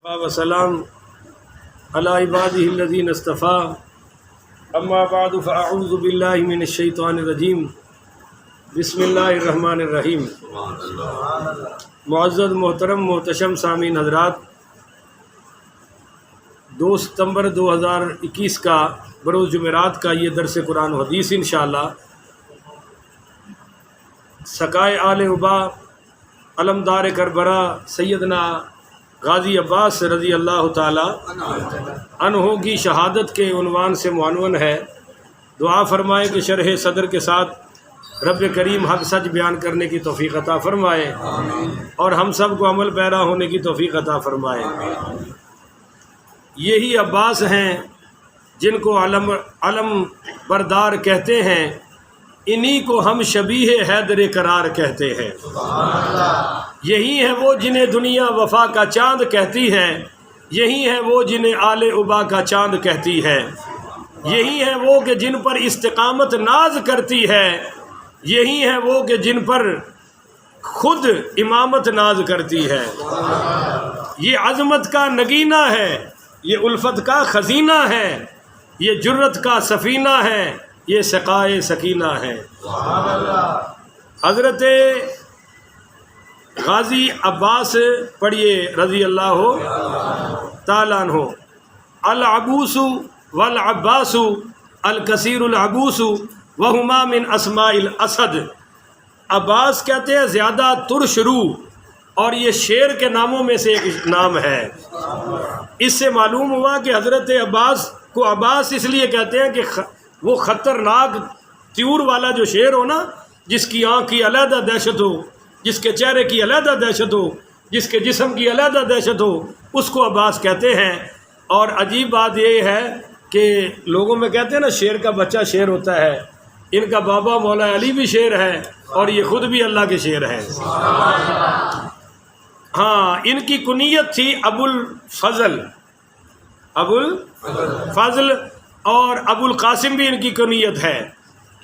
وسلام علی عبادہ الذین اصطفیٰ اما بعد فاعوذ باللہ من الشیطان الرجیم بسم اللہ الرحمن الرحیم۔ معزز محترم محتشم سامعین حضرات، 2 ستمبر 2021 کا بروز جمعرات کا یہ درس قرآن و حدیث انشاءاللہ سقائے آل ابا علمدار کربلا سیدنا غازی عباس رضی اللہ تعالی عنہ کی شہادت کے عنوان سے معنون ہے۔ دعا فرمائے کہ شرح صدر کے ساتھ رب کریم حق سچ بیان کرنے کی توفیق عطا فرمائے اور ہم سب کو عمل پیرا ہونے کی توفیق عطا فرمائے۔ یہی عباس ہیں جن کو علم بردار کہتے ہیں، انہی کو ہم شبیہ حیدر قرار کہتے ہیں۔ یہی ہیں وہ جنہیں دنیا وفا کا چاند کہتی ہے، یہی ہیں وہ جنہیں آل ابا کا چاند کہتی ہے، یہی ہیں وہ کہ جن پر استقامت ناز کرتی ہے، یہی ہیں وہ کہ جن پر خود امامت ناز کرتی ہے۔ یہ عظمت کا نگینہ ہے، یہ الفت کا خزینہ ہے، یہ جرت کا سفینہ ہے، یہ سقائے سکینہ ہے۔ حضرت غازی عباس پڑھیے رضی اللہ تعالیٰ عنہ۔ العبوس والعباس الکثیر العبوس وہما من اسماء الاسد۔ عباس کہتے ہیں زیادہ ترش روح، اور یہ شیر کے ناموں میں سے ایک نام ہے۔ اس سے معلوم ہوا کہ حضرت عباس کو عباس اس لیے کہتے ہیں کہ وہ خطرناک تیور والا جو شیر ہو نا، جس کی آنکھ کی علیحدہ دہشت ہو، جس کے چہرے کی علیحدہ دہشت ہو، جس کے جسم کی علیحدہ دہشت ہو، اس کو عباس کہتے ہیں۔ اور عجیب بات یہ ہے کہ لوگوں میں کہتے ہیں نا شیر کا بچہ شیر ہوتا ہے، ان کا بابا مولا علی بھی شیر ہے اور یہ خود بھی اللہ کے شیر ہیں۔ ہاں، ان کی کنیت تھی ابو الفضل، ابو الفضل، اور ابو القاسم بھی ان کی کنیت ہے۔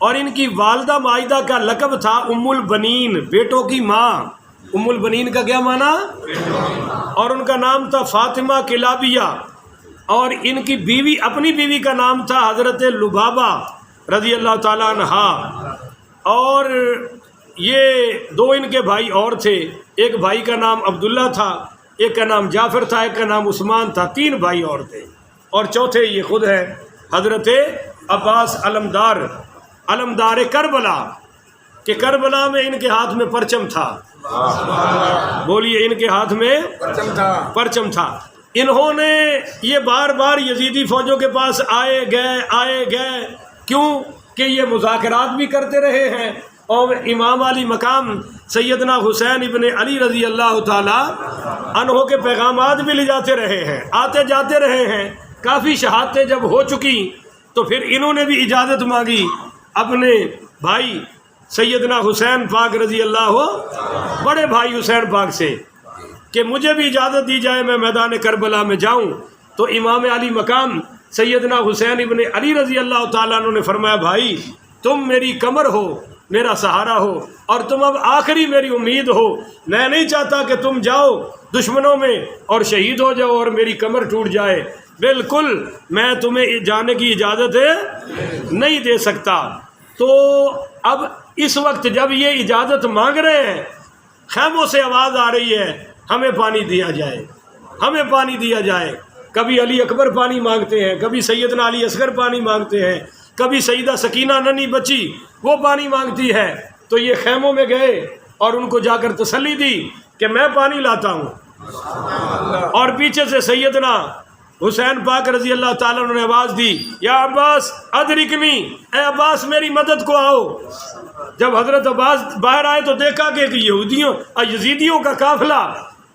اور ان کی والدہ معاہدہ کا لقب تھا ام البنین، بیٹوں کی ماں۔ ام البنین کا کیا معنی؟ اور ان کا نام تھا فاطمہ کلابیہ، اور ان کی بیوی، اپنی بیوی کا نام تھا حضرت لبابہ رضی اللہ تعالیٰ عنہا۔ اور یہ 2 ان کے بھائی اور تھے، ایک بھائی کا نام عبداللہ تھا، ایک کا نام جعفر تھا، ایک کا نام عثمان تھا۔ 3 بھائی اور تھے، اور چوتھے یہ خود ہے حضرت عباس علمدار کربلا، کہ کربلا میں ان کے ہاتھ میں پرچم تھا۔ بولیے، ان کے ہاتھ میں پرچم تھا۔ انہوں نے یہ بار بار یزیدی فوجوں کے پاس آئے گئے، کیوں کہ یہ مذاکرات بھی کرتے رہے ہیں، اور امام علی مقام سیدنا حسین ابن علی رضی اللہ تعالی عنہ کے پیغامات بھی لے جاتے رہے ہیں، آتے جاتے رہے ہیں۔ کافی شہادتیں جب ہو چکی تو پھر انہوں نے بھی اجازت مانگی اپنے بھائی سیدنا حسین پاک رضی اللہ، بڑے بھائی حسین پاک سے، کہ مجھے بھی اجازت دی جائے میں میدان کربلا میں جاؤں۔ تو امام علی مقام سیدنا حسین ابن علی رضی اللہ تعالیٰ عنہ نے فرمایا، بھائی تم میری کمر ہو، میرا سہارا ہو، اور تم اب آخری میری امید ہو۔ میں نہیں چاہتا کہ تم جاؤ دشمنوں میں اور شہید ہو جاؤ اور میری کمر ٹوٹ جائے، بالکل میں تمہیں جانے کی اجازت نہیں دے سکتا۔ تو اب اس وقت جب یہ اجازت مانگ رہے ہیں، خیموں سے آواز آ رہی ہے، ہمیں پانی دیا جائے، ہمیں پانی دیا جائے۔ کبھی علی اکبر پانی مانگتے ہیں، کبھی سیدنا علی اصغر پانی مانگتے ہیں، کبھی سیدہ سکینہ ننھی بچی وہ پانی مانگتی ہے۔ تو یہ خیموں میں گئے اور ان کو جا کر تسلی دی کہ میں پانی لاتا ہوں، اور پیچھے سے سیدنا حسین پاک رضی اللہ تعالیٰ عنہ نے آواز دی، یا عباس ادرکنی، اے عباس میری مدد کو آؤ۔ جب حضرت عباس باہر آئے تو دیکھا کہ یزیدیوں کا قافلہ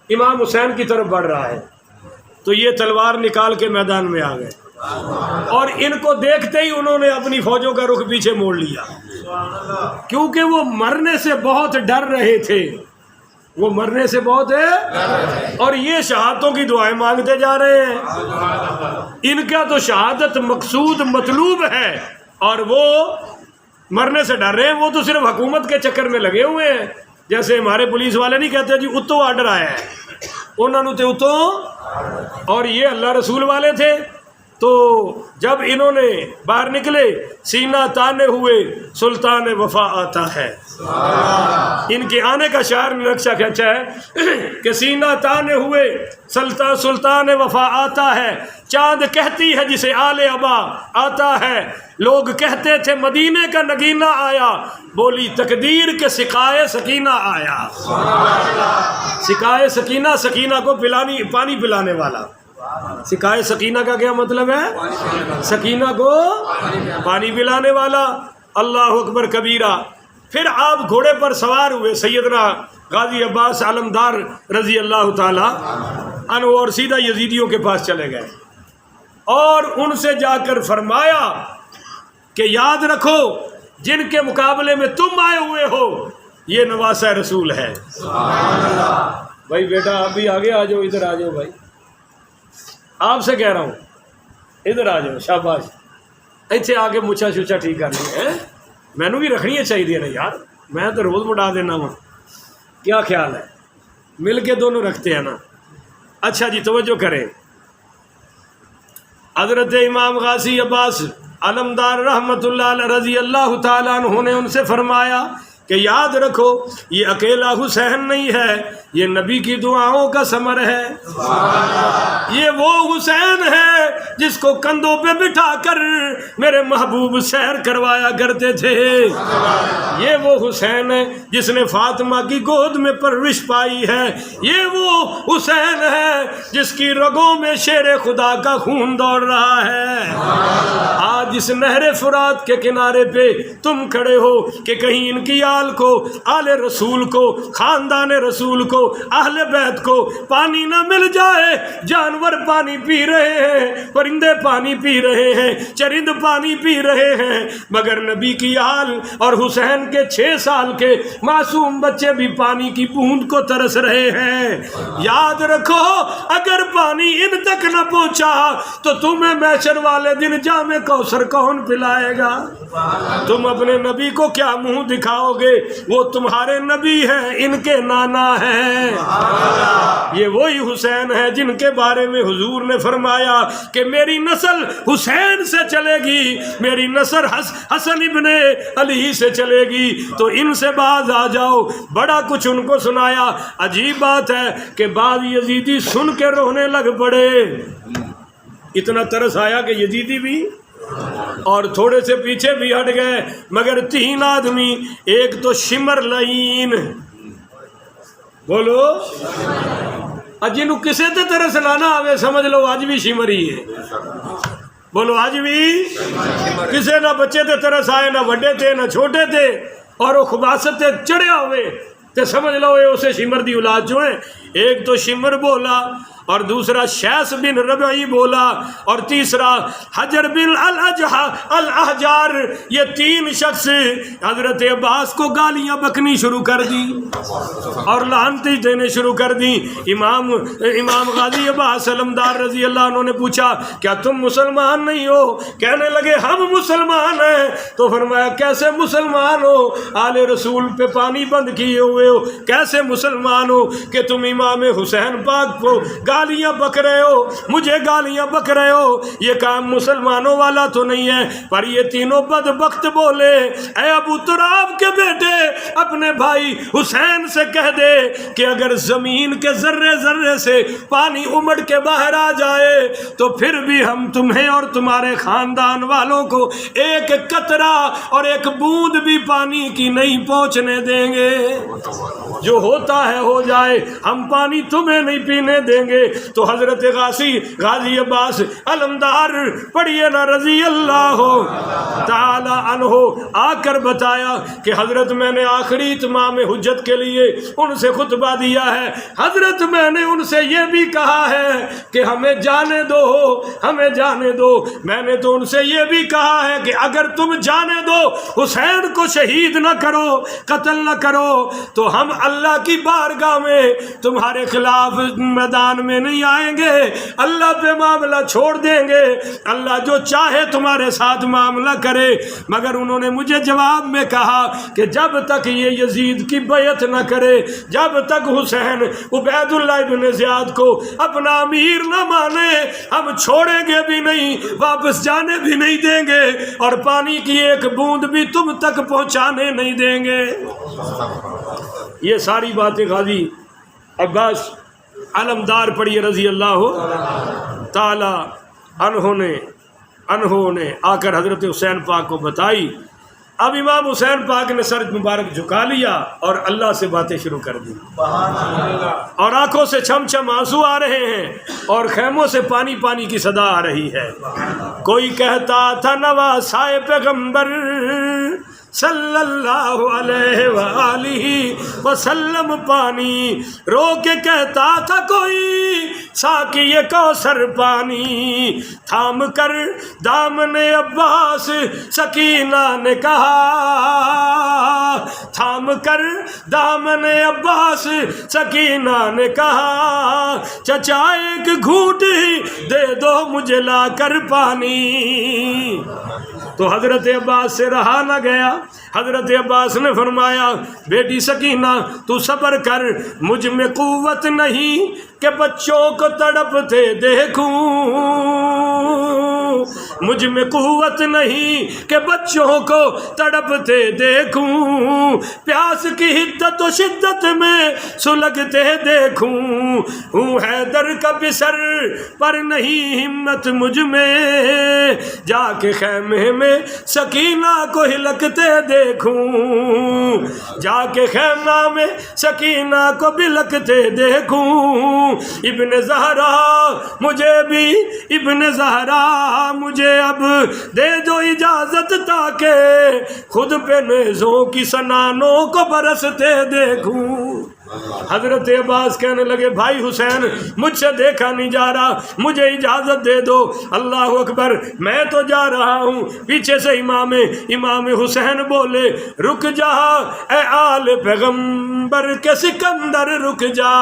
امام حسین کی طرف بڑھ رہا ہے، تو یہ تلوار نکال کے میدان میں آ گئے، اور ان کو دیکھتے ہی انہوں نے اپنی فوجوں کا رخ پیچھے موڑ لیا، کیونکہ وہ مرنے سے بہت ڈر رہے تھے، وہ مرنے سے بہت ہے، اور یہ شہادتوں کی دعائیں مانگتے جا رہے ہیں۔ ان کا تو شہادت مقصود مطلوب ہے، اور وہ مرنے سے ڈر رہے ہیں۔ وہ تو صرف حکومت کے چکر میں لگے ہوئے ہیں، جیسے ہمارے پولیس والے نہیں کہتے جی اتو آرڈر آیا ہے، انہوں نے اتوں اور یہ اللہ رسول والے تھے. تو جب انہوں نے باہر نکلے سینہ تانے ہوئے سلطان وفا آتا ہے. ان کے آنے کا شعر نقشہ کھینچا ہے کہ سینہ تانے ہوئے سلطان وفا آتا ہے. چاند کہتی ہے جسے آل ابا آتا ہے. لوگ کہتے تھے مدینے کا نگینہ آیا. بولی تقدیر کے سقائے سکینہ آیا. سقائے سکینہ، سکینہ کو پانی پلانے والا. سقائے سکینہ کا کیا مطلب ہے؟ سکینہ کو پانی پلانے والا. اللہ اکبر کبیرہ. پھر آپ گھوڑے پر سوار ہوئے سیدنا غازی عباس علمدار رضی اللہ تعالی عنہ اور سیدھا یزیدیوں کے پاس چلے گئے اور ان سے جا کر فرمایا کہ یاد رکھو جن کے مقابلے میں تم آئے ہوئے ہو یہ نواسہ رسول ہے. بھائی بیٹا آپ بھی آگے آ جاؤ، ادھر آ جاؤ بھائی، آپ سے کہہ رہا ہوں ادھر آ جاؤ. شاباش. ایتھے آ کے مچھا شچا ٹھیک کر لی ہے. مینو بھی رکھنی چاہیے نا یار، میں تو روز مٹا دینا ہوں. کیا خیال ہے؟ مل کے دونوں رکھتے ہیں نا. اچھا جی توجہ کریں. حضرت امام غازی عباس علمدار رحمت اللہ علیہ رضی اللہ تعالیٰ عنہ نے ان سے فرمایا کہ یاد رکھو یہ اکیلا حسین نہیں ہے، یہ نبی کی دعاؤں کا ثمر ہے. یہ وہ حسین ہے جس کو کندھوں پہ بٹھا کر میرے محبوب سیر کروایا کرتے تھے. یہ وہ حسین ہے جس نے فاطمہ کی گود میں پرورش پائی ہے. یہ وہ حسین ہے جس کی رگوں میں شیر خدا کا خون دوڑ رہا ہے. آج اس نہر فرات کے کنارے پہ تم کھڑے ہو کہ کہیں ان کی آل کو، آل رسول کو، خاندان رسول کو، اہل بیت کو پانی نہ مل جائے. جانور پانی پی رہے ہیں، پرندے پانی پی رہے ہیں، چرند پانی پی رہے ہیں، مگر نبی کی آل اور حسین کے 6 سال کے معصوم بچے بھی پانی کی بوند کو ترس رہے ہیں. یاد رکھو اگر پانی ان تک نہ پہنچا تو تمہیں محشر والے دن جام کوثر کون پلائے گا؟ تم اپنے نبی کو کیا منہ دکھاؤ گے؟ وہ تمہارے نبی ہیں، ان کے نانا ہیں. یہ وہی حسین ہے جن کے بارے میں حضور نے فرمایا کہ میری نسل حسین سے چلے گی، میری نسل حسن ابن علی سے چلے گی، تو ان سے باز آ جاؤ. بڑا کچھ ان کو سنایا. عجیب بات ہے کہ بعض یزیدی سن کے رونے لگ پڑے. اتنا ترس آیا کہ یزیدی بھی اور تھوڑے سے پیچھے بھی ہٹ گئے. مگر 3 آدمی، ایک تو شمر لعین، بولو جنہوں کسے تے ترس لانا آوے سمجھ لو آج بھی شمر ہی ہے. بولو آج بھی کسے نہ بچے تے ترس آئے، نہ وڈے تھے نہ چھوٹے تھے، اور وہ خباثت تے چڑھیا ہوئے تے سمجھ لو یہ اسے شمر دی اولاد جو ہیں. ایک تو شمر بولا اور دوسرا شیس بن ربعی بولا اور تیسرا حجر بن الاحجار. یہ 3 شخص حضرت عباس کو گالیاں بکنی شروع کر دی اور لعنتیں دینے شروع کر دی. امام غازی عباس علمدار رضی اللہ عنہ نے پوچھا کیا تم مسلمان نہیں ہو؟ کہنے لگے ہم مسلمان ہیں. تو فرمایا کیسے مسلمان ہو؟ آل رسول پہ پانی بند کیے ہوئے ہو، کیسے مسلمان ہو کہ تم امام حسین پاک کو گالیاں بک رہے ہو، مجھے گالیاں بک رہے ہو؟ یہ کام مسلمانوں والا تو نہیں ہے. پر یہ تینوں بدبخت بولے اے ابو تراب کے بیٹے، اپنے بھائی حسین سے کہہ دے کہ اگر زمین کے ذرے ذرے سے پانی امڑ کے باہر آ جائے تو پھر بھی ہم تمہیں اور تمہارے خاندان والوں کو ایک قطرہ اور ایک بوند بھی پانی کی نہیں پہنچنے دیں گے. جو ہوتا ہے ہو جائے، ہم پانی تمہیں نہیں پینے دیں گے. تو حضرت غازی عباس علمدار پڑھیے نا رضی اللہ تعالی عنہ آ کر بتایا کہ حضرت میں نے آخری اتمام حجت کے لیے ان سے خطبہ دیا ہے. حضرت میں نے ان سے یہ بھی کہا ہے کہ ہمیں جانے دو، ہمیں جانے دو. میں نے تو ان سے یہ بھی کہا ہے کہ اگر تم جانے دو، حسین کو شہید نہ کرو، قتل نہ کرو، تو ہم اللہ کی بارگاہ میں تمہارے خلاف میدان میں نہیں آئیں گے, اللہ پہ معاملہ چھوڑ دیں گے, اللہ جو چاہے تمہارے ساتھ معاملہ کرے. مگر انہوں نے مجھے جواب میں کہا کہ جب تک یہ یزید کی بیعت نہ کرے, جب تک حسین عبید اللہ ابن زیاد کو اپنا امیر نہ مانے, ہم چھوڑیں گے بھی نہیں, واپس جانے بھی نہیں دیں گے, اور پانی کی ایک بوند بھی تم تک پہنچانے نہیں دیں گے. یہ ساری باتیں غازی عباس علمدار پڑھی رضی اللہ تعالی عنہ نے آ کر حضرت حسین پاک کو بتائی. اب امام حسین پاک نے سر مبارک جھکا لیا اور اللہ سے باتیں شروع کر دی, اور آنکھوں سے چھم چھم آنسو آ رہے ہیں, اور خیموں سے پانی پانی کی صدا آ رہی ہے. کوئی کہتا تھا نواسائے پیغمبر صلی اللہ علیہ وآلہ وسلم پانی, رو کے کہتا تھا کوئی ساقی کوثر پانی. تھام کر دامن عباس سکینہ نے کہا, تھام کر دامن عباس سکینہ نے کہا, چچا ایک گھونٹ ہی دے دو مجھے لا کر پانی. تو حضرت عباس سے رہا نہ گیا. حضرت عباس نے فرمایا بیٹی سکینہ تو صبر کر, مجھ میں قوت نہیں کہ بچوں کو تڑپتے دیکھوں, مجھ میں قوت نہیں کہ بچوں کو تڑپتے دیکھوں, پیاس کی حدت و شدت میں سلگتے دیکھوں. ہوں حیدر کا بسر پر نہیں ہمت مجھ میں, جا کے خیمے میں سکینہ کو ہلکتے دیکھوں, جا کے خیمہ میں سکینہ کو بلکتے دیکھوں. ابن زہرا مجھے بھی, ابن زہرا مجھے اب دے دو اجازت تاکہ خود پہ نیزوں کی سنانوں کو برستے دیکھوں. حضرت عباس کہنے لگے بھائی حسین مجھ سے دیکھا نہیں جا رہا, مجھے اجازت دے دو. اللہ اکبر, میں تو جا رہا ہوں. پیچھے سے امام حسین بولے رک جا اے آل پیغمبر کے سکندر رک جا.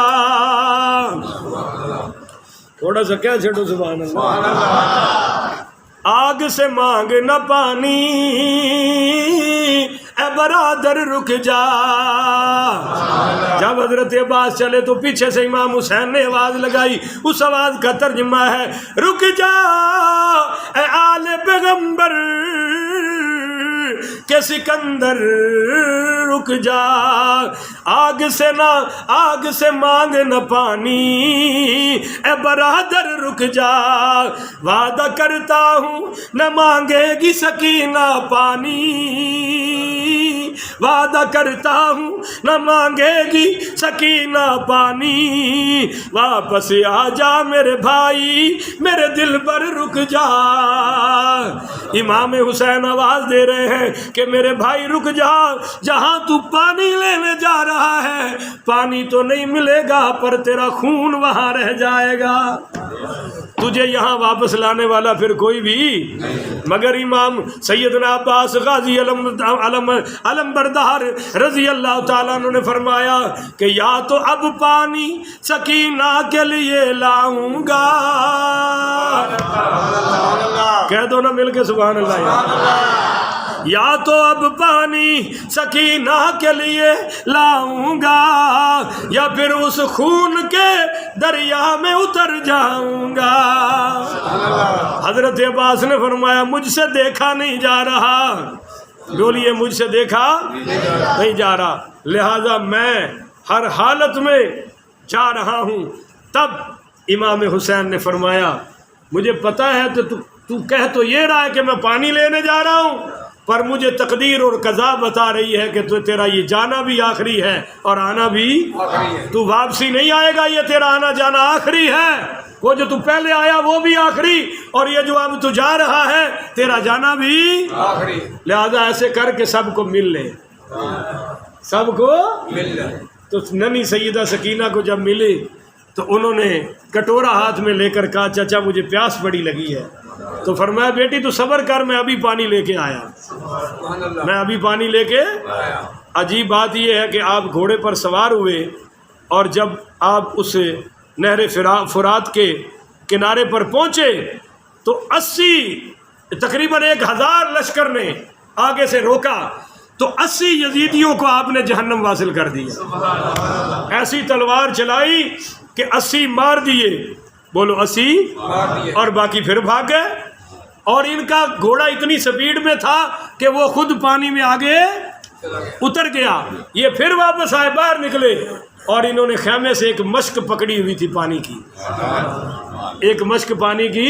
تھوڑا سا کیا چھڑو سبحان اللہ. آگ سے مانگ نہ پانی اے برادر رک جا. جب حضرت عباس چلے تو پیچھے سے امام حسین نے آواز لگائی, اس آواز کا ترجمہ ہے رک جا اے آل پیغمبر کہ سکندر رک جا. آگ سے مانگ نہ پانی اے برادر رک جا. وعدہ کرتا ہوں نہ مانگے گی سکینہ پانی, وعدہ کرتا ہوں نہ مانگے گی سکینہ پانی. واپس آ جا میرے بھائی میرے دل پر رک جا. امام حسین آواز دے رہے ہیں کہ میرے بھائی رک جا, جہاں تو پانی لینے جا رہا ہے پانی تو نہیں ملے گا پر تیرا خون وہاں رہ جائے گا, تجھے یہاں واپس لانے والا پھر کوئی بھی. مگر امام سیدنا عباس غازی علم بردار رضی اللہ تعالیٰ عنہ نے فرمایا کہ یا تو اب پانی سکینہ کے لیے لاؤں گا, کہہ دو نا مل کے سبحان اللہ. یا تو اب پانی سکینہ کے لیے لاؤں گا یا پھر اس خون کے دریا میں اتر جاؤں گا. حضرت عباس نے فرمایا مجھ سے دیکھا نہیں جا رہا, بولیے مجھ سے دیکھا نہیں جا رہا, لہذا میں ہر حالت میں جا رہا ہوں. تب امام حسین نے فرمایا مجھے پتہ ہے تو کہہ تو یہ رہا ہے کہ میں پانی لینے جا رہا ہوں, پر مجھے تقدیر اور قضا بتا رہی ہے کہ تو تیرا یہ جانا بھی آخری ہے اور آنا بھی آخری ہے. تو واپسی نہیں آئے گا, یہ تیرا آنا جانا آخری ہے. وہ جو تو پہلے آیا وہ بھی آخری, اور یہ جو اب تو جا رہا ہے تیرا جانا بھی آخری. لہذا ایسے کر کے سب کو مل لے, سب کو مل لے. تو ننی سیدہ سکینہ کو جب ملی تو انہوں نے کٹورا ہاتھ میں لے کر کہا چچا مجھے پیاس بڑی لگی ہے. تو فرمایا بیٹی تو صبر کر, میں ابھی پانی لے کے آیا, میں ابھی پانی لے کے. عجیب بات یہ ہے کہ آپ گھوڑے پر سوار ہوئے اور جب آپ اس نہر فرات کے کنارے پر پہنچے تو 80 تقریباً 1000 لشکر نے آگے سے روکا تو 80 یزیدیوں کو آپ نے جہنم واصل کر دیا. ایسی تلوار چلائی کہ 80 مار دیے، بولو 80، اور باقی پھر بھاگ گئے. اور ان کا گھوڑا اتنی سپیڈ میں تھا کہ وہ خود پانی میں آگے اتر گیا. یہ پھر واپس آئے، باہر نکلے اور انہوں نے خیمے سے ایک مشک پکڑی ہوئی تھی پانی کی، ایک مشک پانی کی